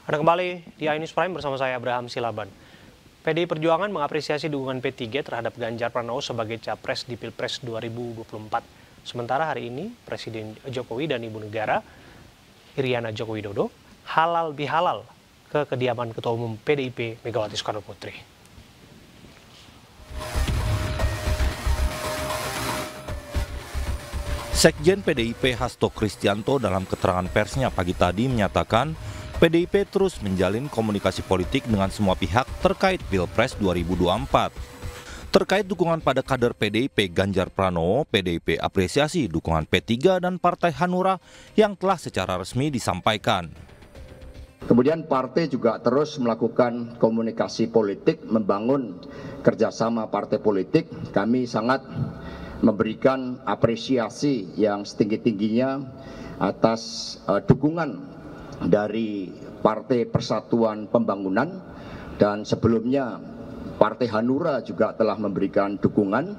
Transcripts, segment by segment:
Anda kembali di iNews Prime bersama saya Abraham Silaban. PDI Perjuangan mengapresiasi dukungan P3 terhadap Ganjar Pranowo sebagai capres di Pilpres 2024. Sementara hari ini Presiden Jokowi dan Ibu Negara Iriana Joko Widodo halal bihalal ke kediaman Ketua Umum PDIP Megawati Soekarno Putri. Sekjen PDIP Hasto Kristianto dalam keterangan persnya pagi tadi menyatakan PDIP terus menjalin komunikasi politik dengan semua pihak terkait Pilpres 2024. Terkait dukungan pada kader PDIP Ganjar Pranowo, PDIP apresiasi dukungan P3 dan Partai Hanura yang telah secara resmi disampaikan. Kemudian partai juga terus melakukan komunikasi politik, membangun kerjasama partai politik. Kami sangat memberikan apresiasi yang setinggi-tingginya atas dukungan dari Partai Persatuan Pembangunan, dan sebelumnya Partai Hanura juga telah memberikan dukungan.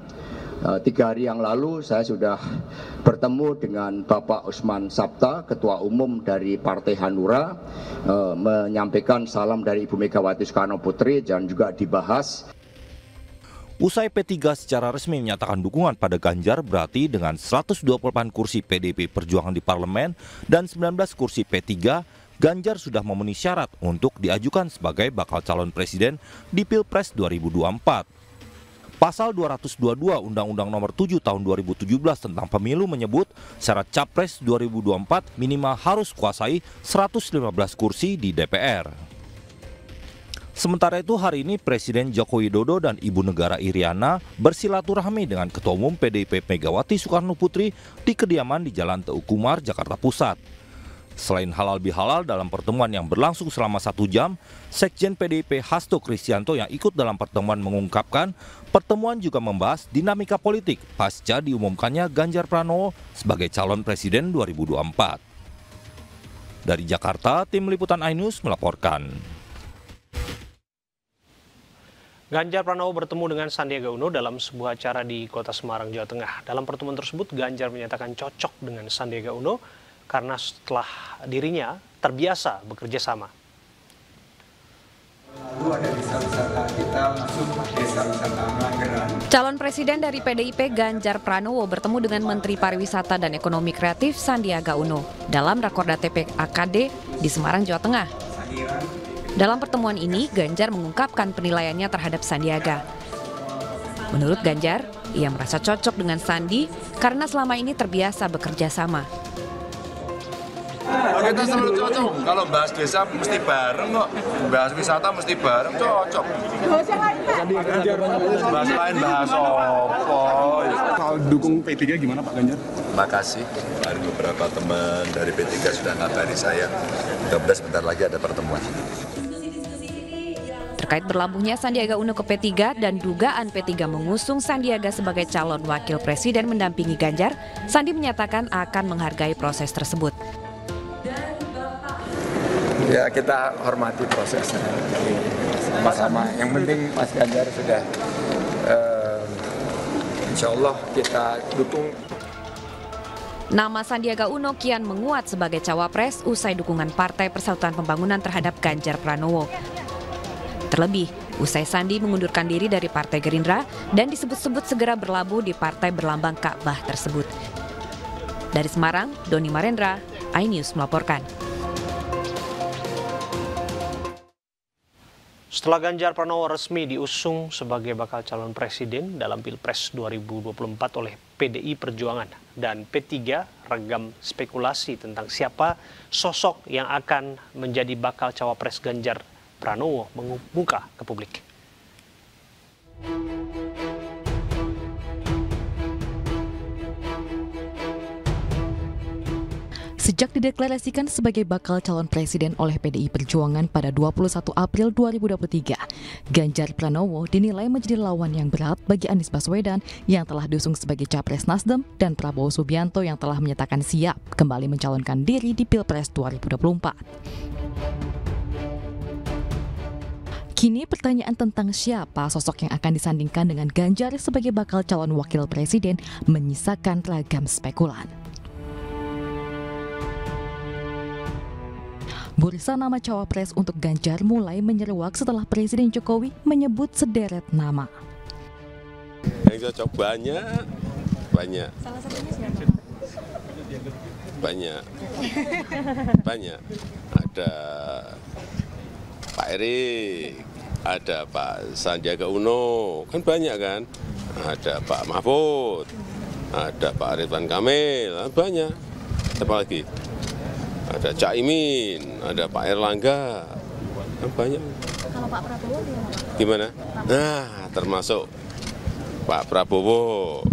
3 hari yang lalu saya sudah bertemu dengan Bapak Usman Sabta, Ketua Umum dari Partai Hanura, menyampaikan salam dari Ibu Megawati Soekarno Putri dan juga dibahas. Usai P3 secara resmi menyatakan dukungan pada Ganjar, berarti dengan 128 kursi PDIP Perjuangan di parlemen dan 19 kursi P3, Ganjar sudah memenuhi syarat untuk diajukan sebagai bakal calon presiden di Pilpres 2024. Pasal 222 Undang-Undang Nomor 7 Tahun 2017 tentang Pemilu menyebut syarat Capres 2024 minimal harus kuasai 115 kursi di DPR. Sementara itu hari ini Presiden Joko Widodo dan Ibu Negara Iriana bersilaturahmi dengan Ketua Umum PDIP Megawati Soekarno Putri di kediaman di Jalan Teuku Umar, Jakarta Pusat. Selain halal bihalal dalam pertemuan yang berlangsung selama 1 jam, Sekjen PDIP Hasto Kristianto yang ikut dalam pertemuan mengungkapkan pertemuan juga membahas dinamika politik pasca diumumkannya Ganjar Pranowo sebagai calon presiden 2024. Dari Jakarta, tim liputan iNews melaporkan. Ganjar Pranowo bertemu dengan Sandiaga Uno dalam sebuah acara di Kota Semarang, Jawa Tengah. Dalam pertemuan tersebut, Ganjar menyatakan cocok dengan Sandiaga Uno karena setelah dirinya terbiasa bekerja sama. Lalu ada desa wisata, kita masuk desa wisata Mageran. Calon Presiden dari PDIP Ganjar Pranowo bertemu dengan Menteri Pariwisata dan Ekonomi Kreatif Sandiaga Uno dalam Rakorda TPAKD di Semarang, Jawa Tengah. Dalam pertemuan ini, Ganjar mengungkapkan penilaiannya terhadap Sandiaga. Menurut Ganjar, ia merasa cocok dengan Sandi karena selama ini terbiasa bekerja sama. Kita selalu cocok, kalau bahas desa mesti bareng kok, bahas wisata mesti bareng, cocok. Bahas lain, bahas apa. Soal dukung P3 gimana Pak Ganjar? Terima kasih, ada beberapa teman dari P3 sudah ngabari saya, mudah-mudahan sebentar lagi ada pertemuan. Terkait berlabuhnya Sandiaga Uno ke P3 dan dugaan P3 mengusung Sandiaga sebagai calon wakil presiden mendampingi Ganjar, Sandi menyatakan akan menghargai proses tersebut. Ya, kita hormati prosesnya. Sama-sama. Yang penting Mas Ganjar sudah, insya Allah kita dukung. Nama Sandiaga Uno kian menguat sebagai cawapres usai dukungan Partai Persatuan Pembangunan terhadap Ganjar Pranowo. Terlebih, usai Sandi mengundurkan diri dari Partai Gerindra dan disebut-sebut segera berlabuh di partai berlambang Ka'bah tersebut. Dari Semarang, Doni Marendra, iNews melaporkan. Setelah Ganjar Pranowo resmi diusung sebagai bakal calon presiden dalam Pilpres 2024 oleh PDI Perjuangan dan P3, ragam spekulasi tentang siapa sosok yang akan menjadi bakal cawapres Ganjar Pranowo membuka ke publik. Sejak dideklarasikan sebagai bakal calon presiden oleh PDI Perjuangan pada 21 April 2023, Ganjar Pranowo dinilai menjadi lawan yang berat bagi Anies Baswedan yang telah diusung sebagai capres Nasdem dan Prabowo Subianto yang telah menyatakan siap kembali mencalonkan diri di Pilpres 2024. Kini pertanyaan tentang siapa sosok yang akan disandingkan dengan Ganjar sebagai bakal calon wakil presiden menyisakan ragam spekulan. Bursa nama cawapres untuk Ganjar mulai menyeruak setelah Presiden Jokowi menyebut sederet nama. Yang cocok banyak. Salah satunya siapa? Banyak. Ada Pak Erik, ada Pak Sandiaga Uno, kan banyak kan. Ada Pak Mahfud, ada Pak Ridwan Kamil, banyak. Apa lagi? Ada Cak Imin, ada Pak Erlangga, banyak. Kalau Pak Prabowo gimana? Nah, termasuk Pak Prabowo.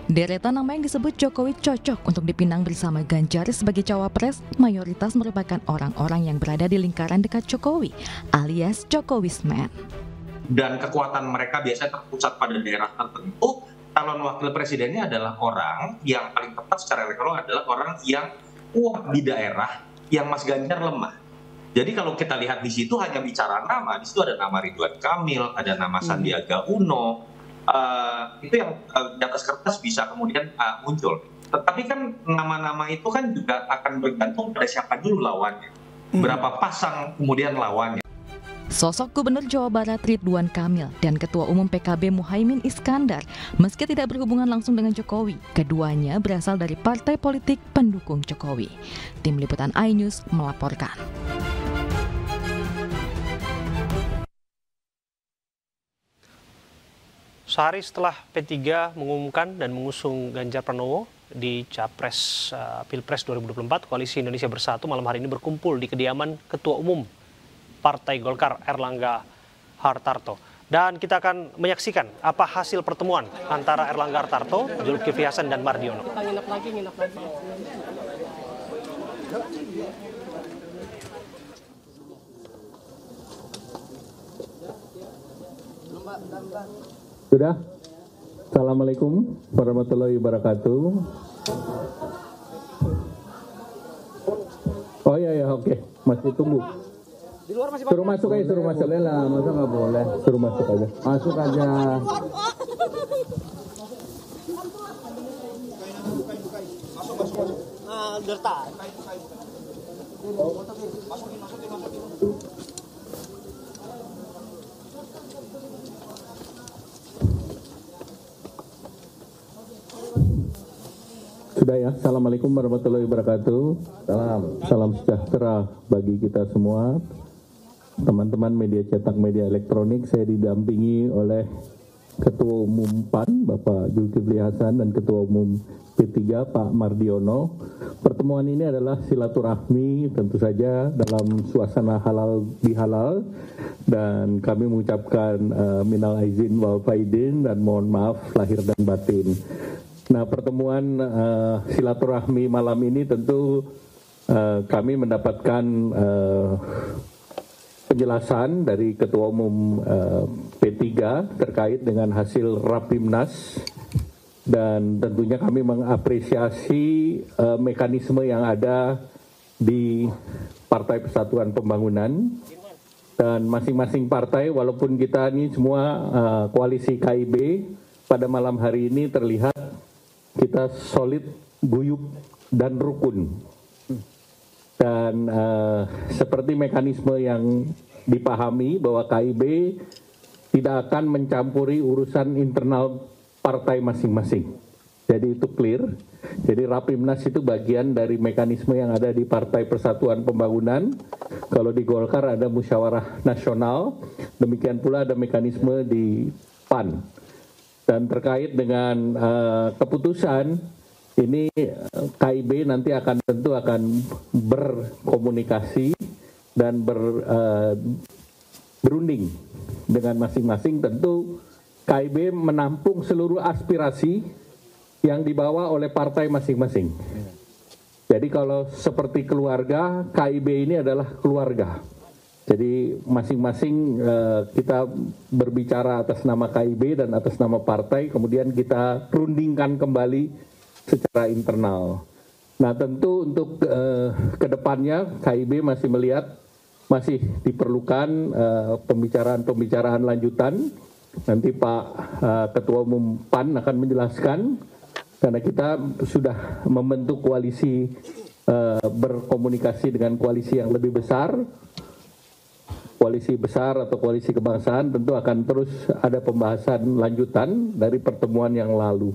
Deretan nama yang disebut Jokowi cocok untuk dipinang bersama Ganjar sebagai cawapres mayoritas merupakan orang-orang yang berada di lingkaran dekat Jokowi alias Jokowismen. Dan kekuatan mereka biasanya terpusat pada daerah tertentu. Calon wakil presidennya adalah orang yang paling tepat secara elektoral adalah orang yang kuat di daerah yang Mas Ganjar lemah. Jadi kalau kita lihat di situ hanya bicara nama, di situ ada nama Ridwan Kamil, ada nama Sandiaga Uno. Itu yang di atas kertas bisa kemudian muncul. Tetapi kan nama-nama itu kan juga akan bergantung pada siapa dulu lawannya. Berapa pasang kemudian lawannya. Sosok Gubernur Jawa Barat Ridwan Kamil dan Ketua Umum PKB Muhaimin Iskandar meski tidak berhubungan langsung dengan Jokowi, keduanya berasal dari partai politik pendukung Jokowi. Tim Liputan iNews melaporkan. Sehari setelah P3 mengumumkan dan mengusung Ganjar Pranowo di Capres Pilpres 2024, Koalisi Indonesia Bersatu malam hari ini berkumpul di kediaman Ketua Umum Partai Golkar Erlangga Hartarto. Dan kita akan menyaksikan apa hasil pertemuan antara Erlangga Hartarto, Zulkifli Hasan dan Mardiono. Kita nginep lagi. Sudah? Assalamualaikum warahmatullahi wabarakatuh. Oh iya, oke. Masih tunggu. Di luar masih suruh masuk aja, suruh masuk. Boleh lah, masa nggak boleh? Suruh masuk aja. Masuk aja. Sudah ya, Assalamualaikum warahmatullahi wabarakatuh. Salam sejahtera bagi kita semua. Teman-teman media cetak, media elektronik, saya didampingi oleh Ketua Umum PAN, Bapak Zulkifli Hasan, dan Ketua Umum P3, Pak Mardiono. Pertemuan ini adalah silaturahmi, tentu saja dalam suasana halal bihalal, dan kami mengucapkan minal aizin wal faidin dan mohon maaf lahir dan batin. Nah, pertemuan silaturahmi malam ini tentu kami mendapatkan penjelasan dari Ketua Umum P3 terkait dengan hasil Rapimnas, dan tentunya kami mengapresiasi mekanisme yang ada di Partai Persatuan Pembangunan, dan masing-masing partai, walaupun kita ini semua koalisi KIB, pada malam hari ini terlihat kita solid, guyup, dan rukun. Dan seperti mekanisme yang dipahami bahwa KIB tidak akan mencampuri urusan internal partai masing-masing. Jadi itu clear. Jadi Rapimnas itu bagian dari mekanisme yang ada di Partai Persatuan Pembangunan. Kalau di Golkar ada musyawarah nasional, demikian pula ada mekanisme di PAN. Dan terkait dengan keputusan ini, KIB nanti tentu akan berkomunikasi dan berunding dengan masing-masing. Tentu KIB menampung seluruh aspirasi yang dibawa oleh partai masing-masing. Jadi kalau seperti keluarga, KIB ini adalah keluarga. Jadi masing-masing kita berbicara atas nama KIB dan atas nama partai, kemudian kita rundingkan kembali secara internal. Nah, tentu untuk kedepannya KIB masih melihat masih diperlukan pembicaraan-pembicaraan lanjutan. Nanti Pak Ketua Umum PAN akan menjelaskan, karena kita sudah membentuk koalisi berkomunikasi dengan koalisi yang lebih besar, koalisi besar atau koalisi kebangsaan, tentu akan terus ada pembahasan lanjutan dari pertemuan yang lalu.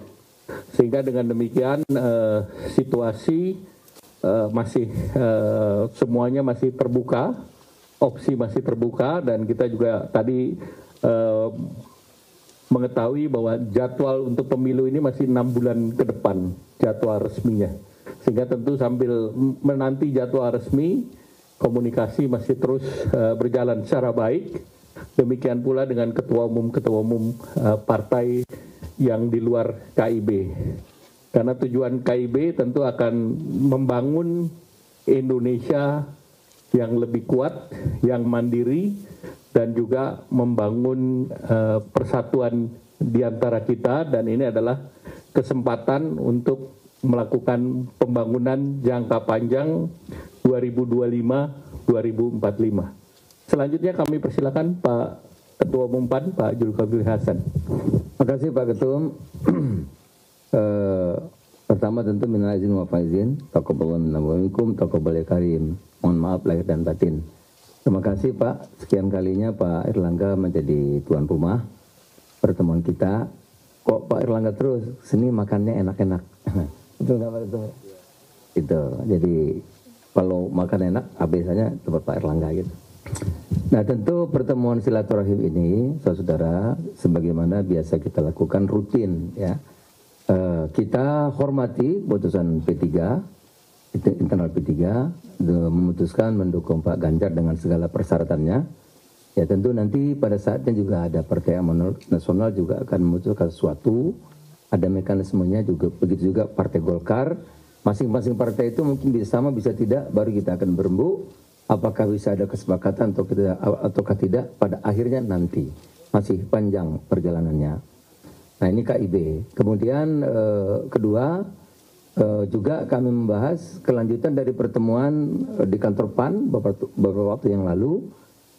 Sehingga dengan demikian situasi masih semuanya masih terbuka, opsi masih terbuka, dan kita juga tadi mengetahui bahwa jadwal untuk pemilu ini masih 6 bulan ke depan jadwal resminya. Sehingga tentu sambil menanti jadwal resmi, komunikasi masih terus berjalan secara baik. Demikian pula dengan ketua umum partai yang di luar KIB. Karena tujuan KIB tentu akan membangun Indonesia yang lebih kuat, yang mandiri, dan juga membangun persatuan di antara kita, dan ini adalah kesempatan untuk melakukan pembangunan jangka panjang 2025-2045. Selanjutnya kami persilakan Pak Ketua Umum PAN, Pak Zulkifli Hasan. Terima kasih Pak Ketum. Pertama tentu minal izin wa faizin, taqabbalallahu minna wa minkum, taqabbal karim. Mohon maaf lahir dan batin. Terima kasih Pak, sekian kalinya Pak Erlangga menjadi tuan rumah pertemuan kita. Kok Pak Erlangga terus sini makannya enak-enak? Betul nggak Pak Ketum? Itu. Jadi kalau makan enak, biasanya tempat Pak Erlangga gitu. Nah tentu pertemuan silaturahim ini, saudara-saudara, sebagaimana biasa kita lakukan rutin ya. Kita hormati putusan P3, internal P3, memutuskan mendukung Pak Ganjar dengan segala persyaratannya. Ya tentu nanti pada saatnya juga ada Partai Amanat Nasional juga akan memutuskan sesuatu, ada mekanismenya juga, begitu juga Partai Golkar. Masing-masing partai itu mungkin bisa sama, bisa tidak, baru kita akan berembuk apakah bisa ada kesepakatan ataukah tidak pada akhirnya nanti. Masih panjang perjalanannya. Nah ini KIB. Kemudian kedua, juga kami membahas kelanjutan dari pertemuan di kantor PAN beberapa waktu yang lalu,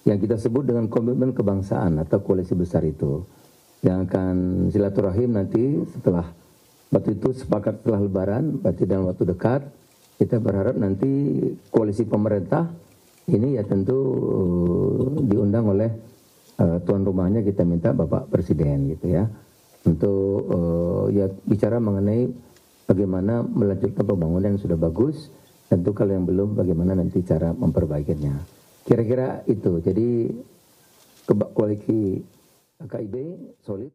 yang kita sebut dengan komitmen kebangsaan atau koalisi besar itu, yang akan silaturahim nanti setelah waktu itu sepakat setelah Lebaran, berarti dalam waktu dekat. Kita berharap nanti koalisi pemerintah ini ya tentu diundang oleh tuan rumahnya, kita minta Bapak Presiden gitu ya, untuk ya bicara mengenai bagaimana melanjutkan pembangunan yang sudah bagus, tentu kalau yang belum bagaimana nanti cara memperbaikinya. Kira-kira itu. Jadi koalisi KIB solid,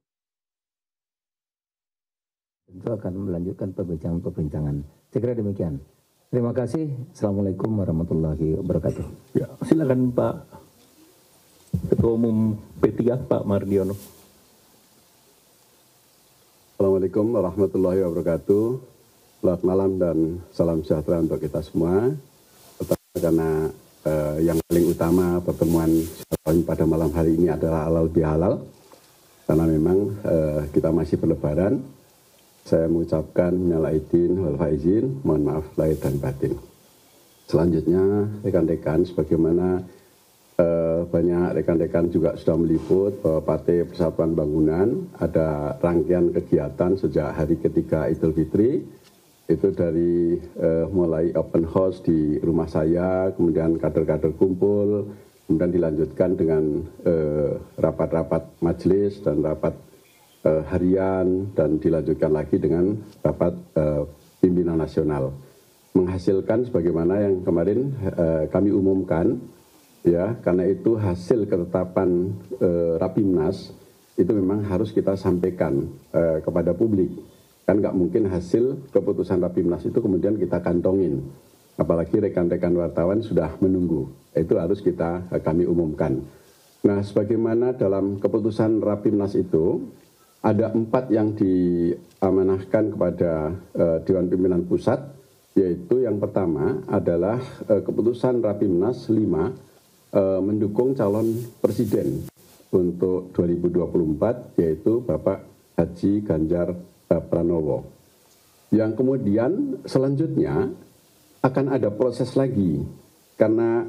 tentu akan melanjutkan perbincangan-perbincangan. Saya kira demikian. Terima kasih. Assalamualaikum warahmatullahi wabarakatuh. Ya, silakan Pak Ketua Umum P3, Pak Mardiono. Assalamualaikum warahmatullahi wabarakatuh. Selamat malam dan salam sejahtera untuk kita semua. Karena yang paling utama pertemuan pada malam hari ini adalah halal bihalal. Karena memang kita masih berlebaran. Saya mengucapkan minal aidin wal faizin, mohon maaf lahir dan batin. Selanjutnya rekan-rekan, sebagaimana banyak rekan-rekan juga sudah meliput bahwa Partai Persatuan Bangunan ada rangkaian kegiatan sejak hari ketiga Idul Fitri, itu dari mulai open house di rumah saya, kemudian kader-kader kumpul, kemudian dilanjutkan dengan rapat-rapat majelis dan rapat harian, dan dilanjutkan lagi dengan rapat pimpinan nasional, menghasilkan sebagaimana yang kemarin kami umumkan. Ya, karena itu hasil ketetapan Rapimnas itu memang harus kita sampaikan kepada publik. Kan nggak mungkin hasil keputusan Rapimnas itu kemudian kita kantongin. Apalagi rekan-rekan wartawan sudah menunggu. Itu harus kami umumkan. Nah, sebagaimana dalam keputusan Rapimnas itu, ada 4 yang diamanahkan kepada Dewan Pimpinan Pusat, yaitu yang pertama adalah keputusan Rapimnas 5, mendukung calon presiden untuk 2024, yaitu Bapak Haji Ganjar Pranowo. Yang kemudian selanjutnya akan ada proses lagi, karena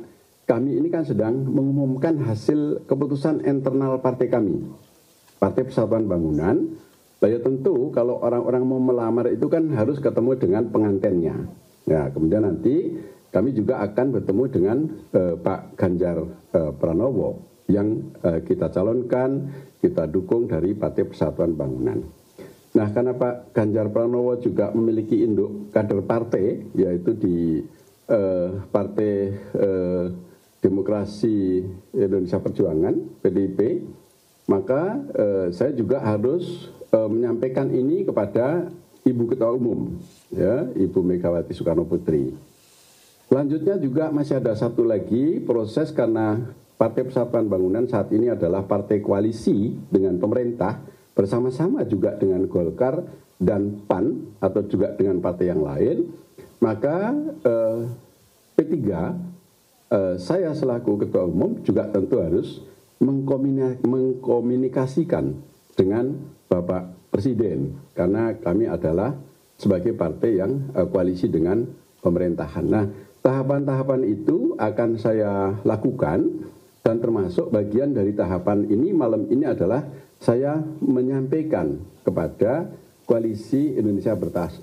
kami ini kan sedang mengumumkan hasil keputusan internal partai kami, Partai Persatuan Bangunan. Ya tentu kalau orang-orang mau melamar itu kan harus ketemu dengan pengantennya. Nah, kemudian nanti kami juga akan bertemu dengan Pak Ganjar Pranowo yang kita calonkan, kita dukung dari Partai Persatuan Bangunan. Nah, karena Pak Ganjar Pranowo juga memiliki induk kader partai, yaitu di Partai Demokrasi Indonesia Perjuangan, PDIP, maka saya juga harus menyampaikan ini kepada Ibu Ketua Umum, ya, Ibu Megawati Soekarno Putri. Selanjutnya juga masih ada satu lagi proses, karena Partai Persatuan Bangunan saat ini adalah partai koalisi dengan pemerintah, bersama-sama juga dengan Golkar dan PAN, atau juga dengan partai yang lain, maka P3, saya selaku Ketua Umum juga tentu harus mengkomunikasikan dengan Bapak Presiden, karena kami adalah sebagai partai yang koalisi dengan pemerintahan. Nah, tahapan-tahapan itu akan saya lakukan, dan termasuk bagian dari tahapan ini malam ini adalah saya menyampaikan kepada Koalisi Indonesia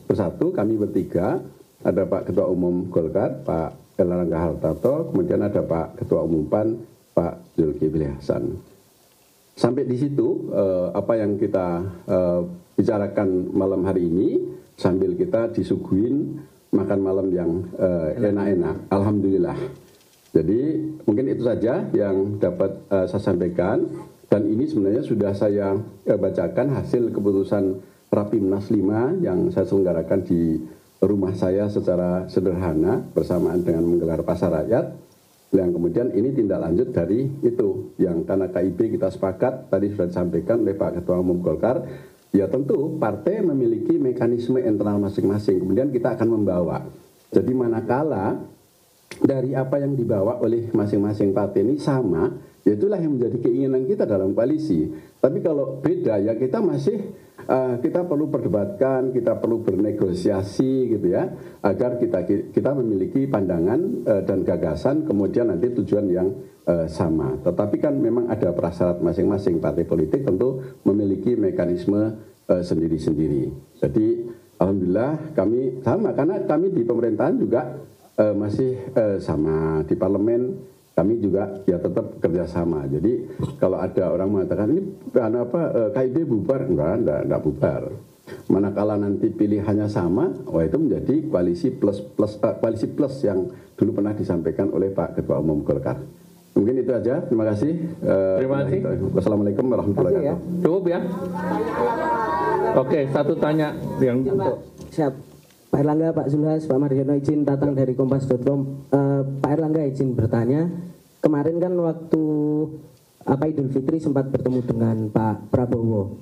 Bersatu, kami bertiga, ada Pak Ketua Umum Golkar, Pak Erlangga Hartarto, kemudian ada Pak Ketua Umum PAN, Pak Zulkifli Hasan. Sampai di situ apa yang kita bicarakan malam hari ini, sambil kita disuguhin makan malam yang enak-enak, alhamdulillah. Jadi mungkin itu saja yang dapat saya sampaikan, dan ini sebenarnya sudah saya bacakan hasil keputusan Rapimnas 5 yang saya selenggarakan di rumah saya secara sederhana bersamaan dengan menggelar pasar rakyat. Yang kemudian ini tindak lanjut dari itu, yang karena KIB kita sepakat, tadi sudah disampaikan oleh Pak Ketua Umum Golkar, ya tentu partai memiliki mekanisme internal masing-masing, kemudian kita akan membawa. Jadi manakala dari apa yang dibawa oleh masing-masing partai ini sama, ya itulah yang menjadi keinginan kita dalam koalisi. Tapi kalau beda, ya kita masih kita perlu perdebatkan, kita perlu bernegosiasi gitu ya, agar kita memiliki pandangan dan gagasan, kemudian nanti tujuan yang sama. Tetapi kan memang ada prasyarat masing-masing partai politik tentu memiliki mekanisme sendiri-sendiri. Jadi alhamdulillah kami sama, karena kami di pemerintahan juga masih sama, di parlemen kami juga ya tetap kerjasama. Jadi kalau ada orang mengatakan ini KIB bubar, enggak bubar. Manakala nanti pilihannya sama, wah itu menjadi koalisi plus yang dulu pernah disampaikan oleh Pak Ketua Umum Golkar. Mungkin itu aja. Terima kasih. Terima kasih. Wassalamualaikum warahmatullahi wabarakatuh. Cukup ya. Oke, satu tanya yang siap. Pak Erlangga, Pak Zulhas, Pak Mardiono izin datang dari Kompas.com. Pak Erlangga izin bertanya, kemarin kan waktu Idul Fitri sempat bertemu dengan Pak Prabowo,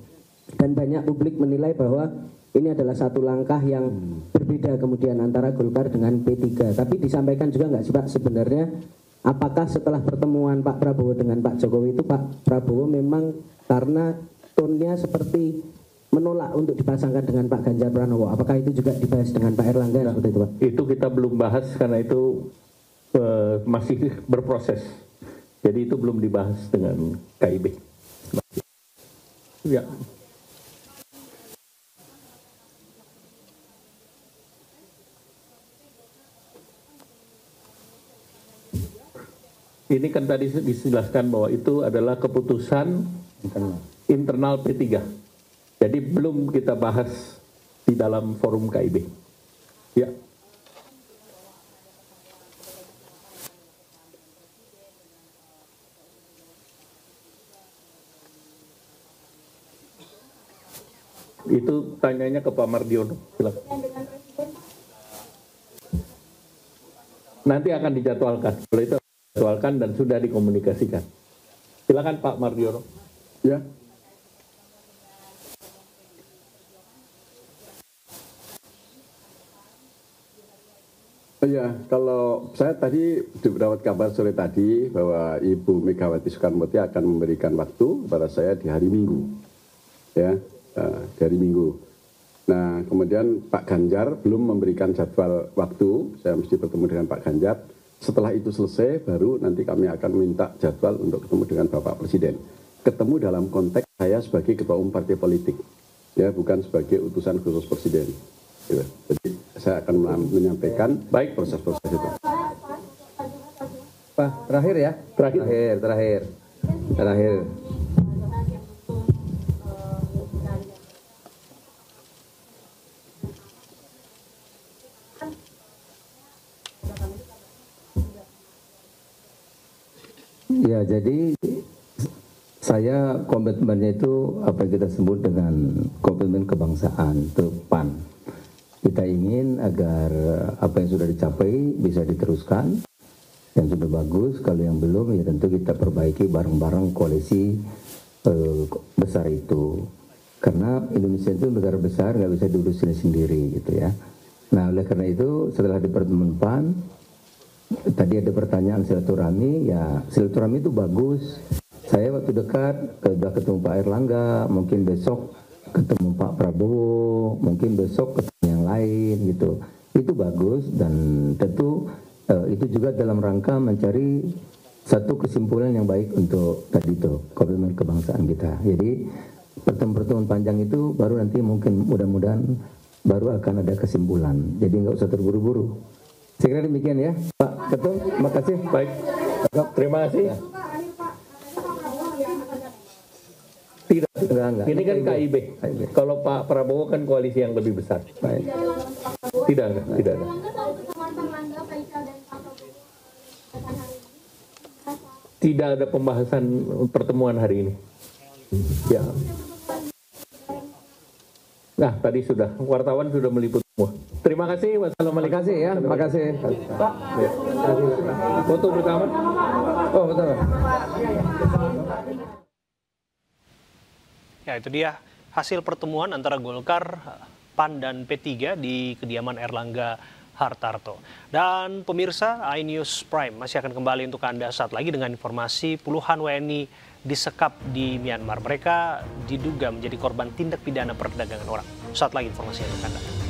dan banyak publik menilai bahwa ini adalah satu langkah yang berbeda kemudian antara Golkar dengan P3. Tapi disampaikan juga nggak sih Pak, sebenarnya apakah setelah pertemuan Pak Prabowo dengan Pak Jokowi itu Pak Prabowo memang karena tone-nya seperti menolak untuk dipasangkan dengan Pak Ganjar Pranowo, apakah itu juga dibahas dengan Pak Erlangga seperti itu Pak? Itu kita belum bahas karena itu masih berproses. Jadi itu belum dibahas dengan KIB. Ya. Ini kan tadi dijelaskan bahwa itu adalah keputusan internal P3. Jadi belum kita bahas di dalam forum KIB. Ya. Itu tanyanya ke Pak Mardiono. Silakan. Nanti akan dijadwalkan. Kalau itu dijadwalkan dan sudah dikomunikasikan. Silakan Pak Mardiono. Ya. Ya, kalau saya tadi mendapat kabar sore tadi bahwa Ibu Megawati Soekarno Putri akan memberikan waktu kepada saya di hari Minggu, ya, di hari Minggu. Nah, kemudian Pak Ganjar belum memberikan jadwal waktu, saya mesti bertemu dengan Pak Ganjar. Setelah itu selesai, baru nanti kami akan minta jadwal untuk ketemu dengan Bapak Presiden. Ketemu dalam konteks saya sebagai Ketua Umum Partai Politik, ya, bukan sebagai utusan khusus Presiden. Gitu. Jadi saya akan menyampaikan baik proses-proses itu. Pak, terakhir ya. Terakhir. Ya, jadi saya komitmennya itu apa yang kita sebut dengan komitmen kebangsaan, itu PAN. Kita ingin agar apa yang sudah dicapai bisa diteruskan, yang sudah bagus, kalau yang belum ya tentu kita perbaiki bareng-bareng koalisi besar itu. Karena Indonesia itu negara besar, nggak bisa diurusin sendiri gitu ya. Nah, oleh karena itu setelah di pertemuan PAN, tadi ada pertanyaan silaturahmi, ya silaturahmi itu bagus. Saya waktu dekat sudah ketemu Pak Airlangga, mungkin besok ketemu Pak Prabowo, mungkin besok ketemu yang lain gitu. Itu bagus dan tentu itu juga dalam rangka mencari satu kesimpulan yang baik untuk tadi itu komitmen kebangsaan kita. Jadi pertemuan panjang itu baru nanti mungkin mudah-mudahan baru akan ada kesimpulan. Jadi nggak usah terburu-buru. Saya kira demikian ya, Pak Ketum. Terima kasih. Baik, terima kasih. Ya. Enggak. Ini kan KIB. Kalau Pak Prabowo kan koalisi yang lebih besar. Baik. Tidak ada. Tidak ada pembahasan pertemuan hari ini. Ya. Nah, tadi sudah wartawan sudah meliput semua. Terima kasih. Wassalamualaikum. Terima kasih ya. Terima kasih. Pak. Ya. Foto bersama. Oh, betul. Ya, itu dia hasil pertemuan antara Golkar, PAN, dan P3 di kediaman Erlangga Hartarto. Dan pemirsa, iNews Prime masih akan kembali untuk Anda saat lagi dengan informasi puluhan WNI disekap di Myanmar. Mereka diduga menjadi korban tindak pidana perdagangan orang. Saat lagi informasi untuk Anda.